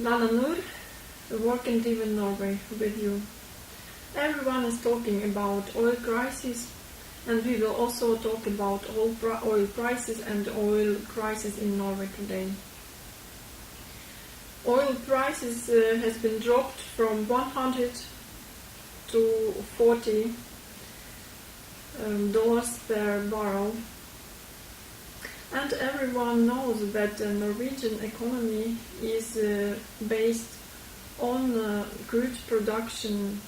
Lana Nur, Work&Live in Norway with you. Everyone is talking about oil crisis, and we will also talk about oil prices and oil crisis in Norway today. Oil prices has been dropped from 100 to 40 dollars per barrel. And everyone knows that the Norwegian economy is based on crude production.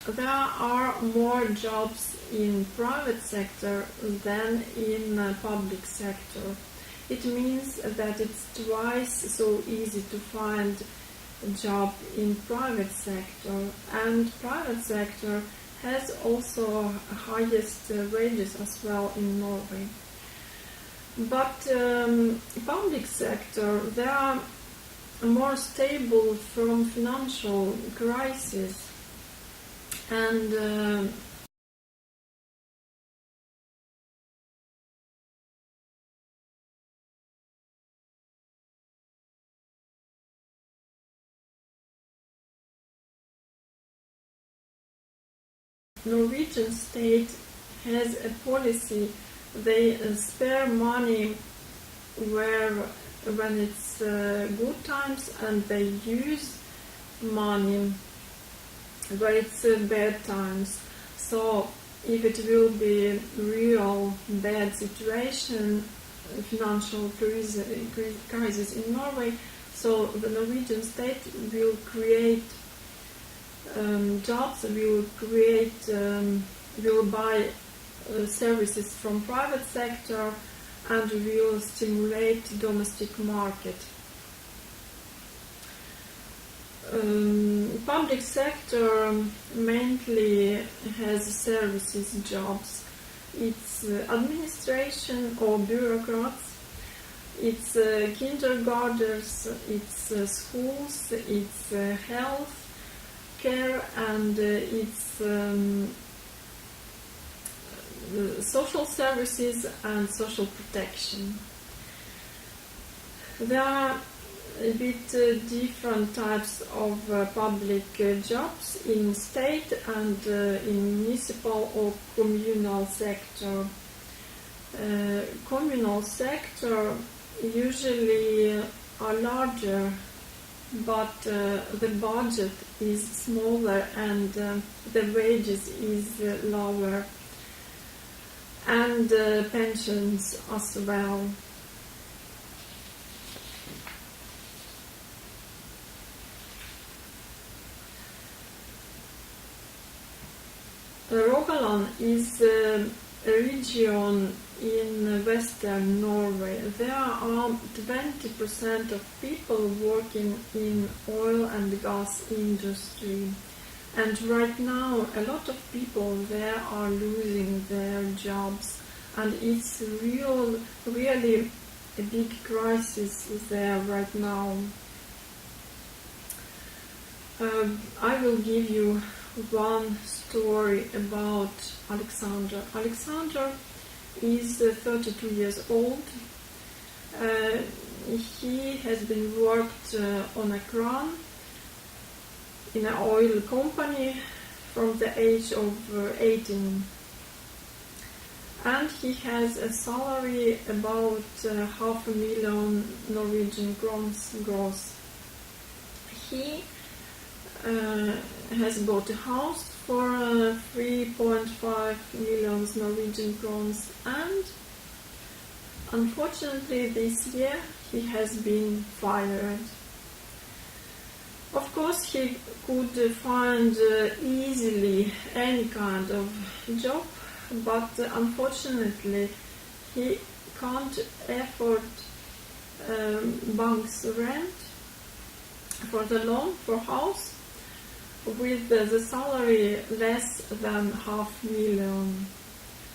There are more jobs in private sector than in public sector. It means that it's twice so easy to find a job in private sector, and private sector has also highest wages as well in Norway. But public sector, they are more stable from financial crisis. And Norwegian state has a policy. They spare money when it's good times, and they use money where it's bad times. So if it will be real bad situation, financial crisis in Norway, so the Norwegian state will create jobs, will buy services from private sector, and will stimulate domestic market. Public sector mainly has services jobs. It's administration or bureaucrats, it's kindergartens, it's schools, it's health care, and it's social services and social protection. There are a bit different types of public jobs in state and in municipal or communal sector. Communal sector usually are larger, but the budget is smaller and the wages is lower, and pensions as well. Rogaland is a region in western Norway. There are 20% of people working in oil and gas industry, and right now a lot of people there are losing their jobs, and it's really a big crisis there right now. I will give you one story about Alexander. Alexander is 32 years old. He has been worked on a crane in an oil company from the age of 18. And he has a salary about 500,000 Norwegian crowns gross. He has bought a house for 3.5 million Norwegian crowns, and unfortunately this year he has been fired. Of course, he could find easily any kind of job, but unfortunately he can't afford bank's rent for the loan for house with the salary less than 500,000.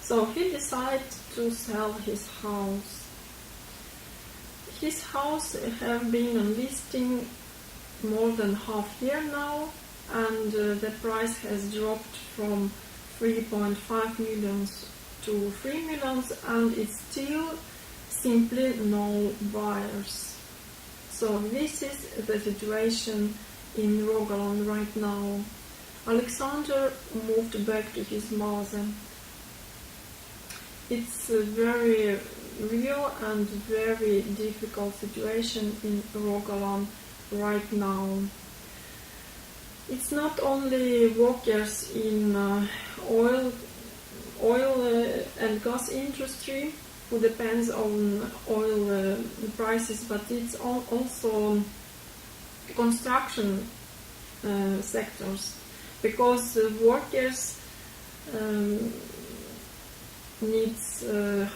So he decided to sell his house. His house have been on listing more than half year now, and the price has dropped from 3.5 million to 3 million, and it's still simply no buyers. So this is the situation in Rogaland right now. Alexander moved back to his mother. It's a very real and very difficult situation in Rogaland right now. It's not only workers in oil and gas industry who depends on oil prices, but it's also construction sectors, because workers needs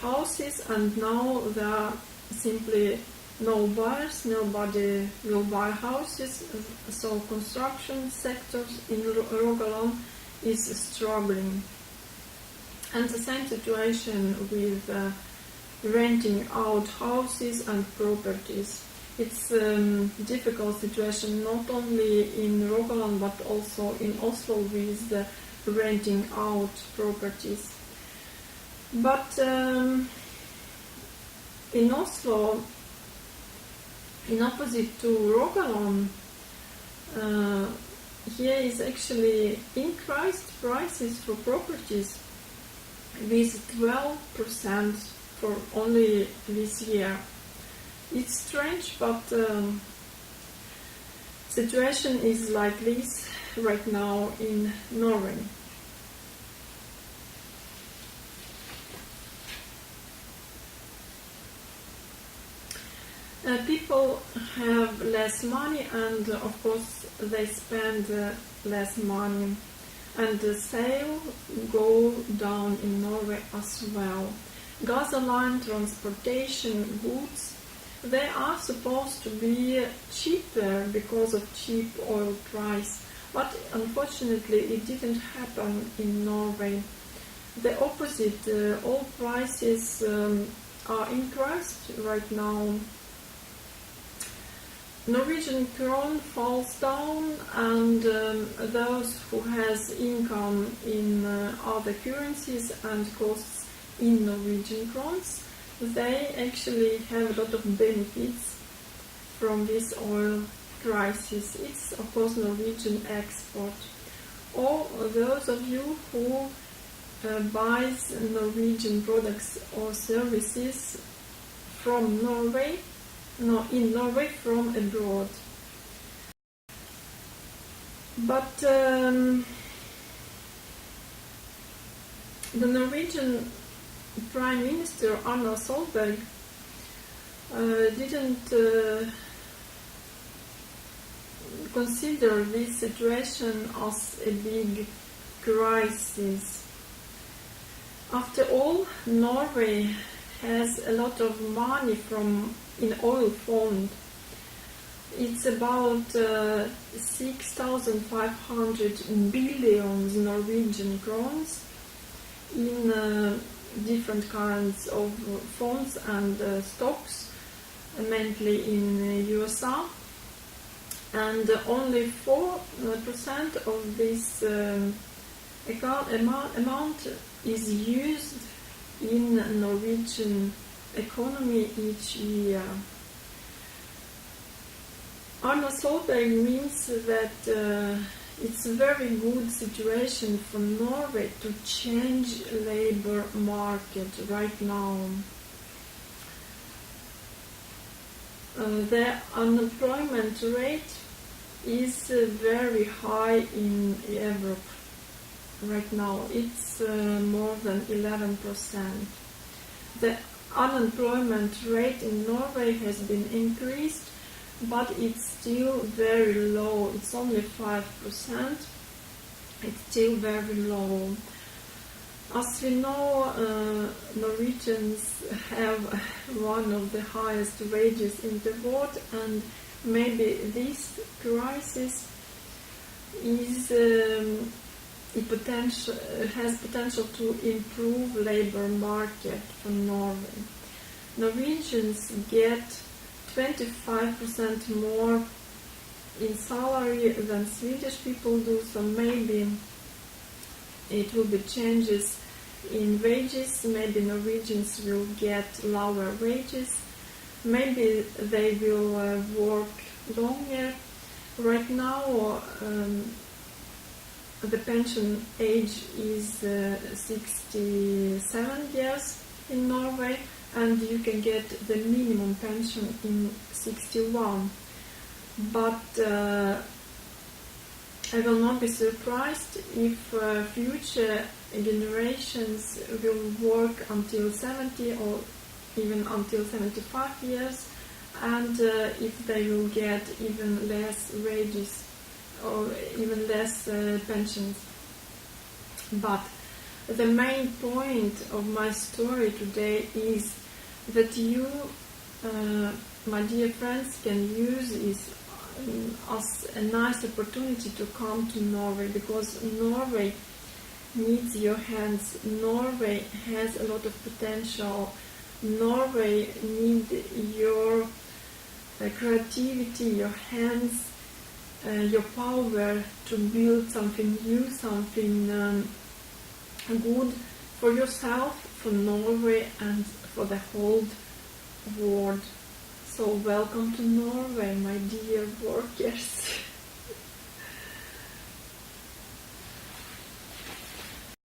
houses, and now there are simply no buyers, nobody will buy houses, so construction sectors in Rogaland is struggling. And the same situation with renting out houses and properties. It's a difficult situation not only in Rogaland but also in Oslo with the renting out properties. But in Oslo, in opposite to Rogaland, here is actually increased prices for properties with 12% for only this year. It's strange, but situation is like this right now in Norway. People have less money, and of course they spend less money, and the sale go down in Norway as well. Gasoline, transportation, goods, they are supposed to be cheaper because of cheap oil price, but unfortunately it didn't happen in Norway. The opposite, oil prices are increased right now. Norwegian krone falls down, and those who has income in other currencies and costs in Norwegian krones, they actually have a lot of benefits from this oil crisis. It's of course Norwegian export. Or those of you who buys Norwegian products or services from Norway, in Norway from abroad. But the Norwegian Prime Minister Erna Solberg didn't consider this situation as a big crisis. After all, Norway has a lot of money in oil fund. It's about 6,500 billion Norwegian crowns in different kinds of funds and stocks, mainly in USA. and only 4% of this amount is used in Norwegian economy each year. Arna Solberg means that it's a very good situation for Norway to change labor market right now. The unemployment rate is very high in Europe right now. It's more than 11%. The unemployment rate in Norway has been increased, but it's still very low. It's only 5%. It's still very low. As we know, Norwegians have one of the highest wages in the world, and maybe this crisis is has potential to improve labor market for Norway. Norwegians get 25% more in salary than Swedish people do, so maybe it will be changes in wages. Maybe Norwegians will get lower wages. Maybe they will work longer. Right now, the pension age is 67 years in Norway, and you can get the minimum pension in 61. But I will not be surprised if future generations will work until 70 or even until 75 years, and if they will get even less wages or even less pensions. But the main point of my story today is that you, my dear friends, can use this as a nice opportunity to come to Norway, because Norway needs your hands. Norway has a lot of potential. Norway needs your creativity, your hands, your power to build something new, something good for yourself, for Norway, and for the whole world. So welcome to Norway, my dear workers.